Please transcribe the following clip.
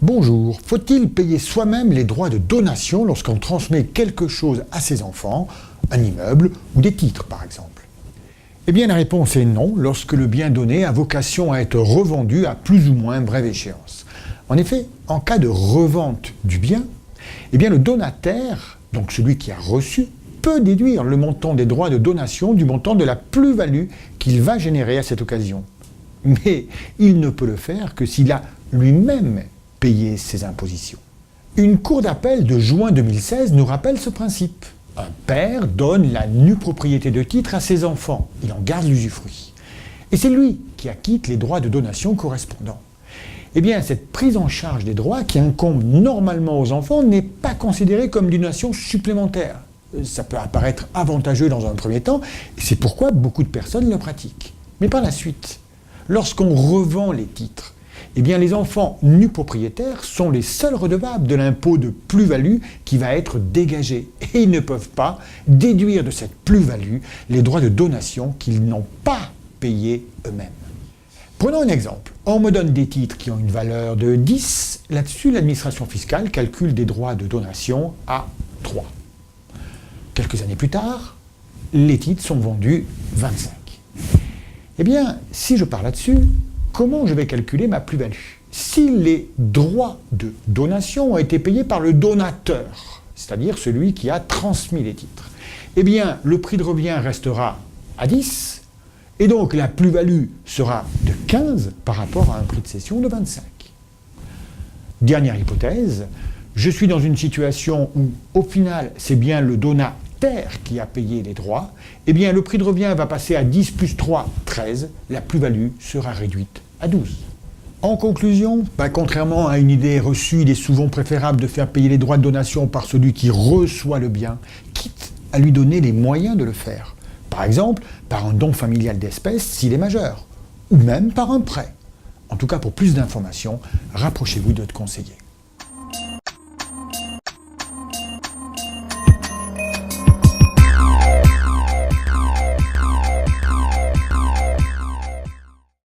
Bonjour, faut-il payer soi-même les droits de donation lorsqu'on transmet quelque chose à ses enfants, un immeuble ou des titres par exemple? Eh bien la réponse est non lorsque le bien donné a vocation à être revendu à plus ou moins brève échéance. En effet, en cas de revente du bien, eh bien le donataire, donc celui qui a reçu, peut déduire le montant des droits de donation du montant de la plus-value qu'il va générer à cette occasion. Mais il ne peut le faire que s'il a lui-même payé ses impositions. Une cour d'appel de juin 2016 nous rappelle ce principe. Un père donne la nue propriété de titre à ses enfants. Il en garde l'usufruit. Et c'est lui qui acquitte les droits de donation correspondants. Eh bien, cette prise en charge des droits qui incombe normalement aux enfants n'est pas considérée comme une donation supplémentaire. Ça peut apparaître avantageux dans un premier temps, et c'est pourquoi beaucoup de personnes le pratiquent. Mais par la suite, lorsqu'on revend les titres, eh bien les enfants nus propriétaires sont les seuls redevables de l'impôt de plus-value qui va être dégagé. Et ils ne peuvent pas déduire de cette plus-value les droits de donation qu'ils n'ont pas payés eux-mêmes. Prenons un exemple. On me donne des titres qui ont une valeur de 10. Là-dessus, l'administration fiscale calcule des droits de donation à 3. Quelques années plus tard, les titres sont vendus 25. Eh bien, si je pars là-dessus, comment je vais calculer ma plus-value? Si les droits de donation ont été payés par le donateur, c'est-à-dire celui qui a transmis les titres, eh bien, le prix de revient restera à 10, et donc la plus-value sera de 15 par rapport à un prix de cession de 25. Dernière hypothèse, je suis dans une situation où, au final, c'est bien le donataire qui a payé les droits, eh bien le prix de revient va passer à 10 plus 3, 13, la plus-value sera réduite à 12. En conclusion, contrairement à une idée reçue, il est souvent préférable de faire payer les droits de donation par celui qui reçoit le bien, quitte à lui donner les moyens de le faire. Par exemple, par un don familial d'espèces s'il est majeur, ou même par un prêt. En tout cas, pour plus d'informations, rapprochez-vous de votre conseiller.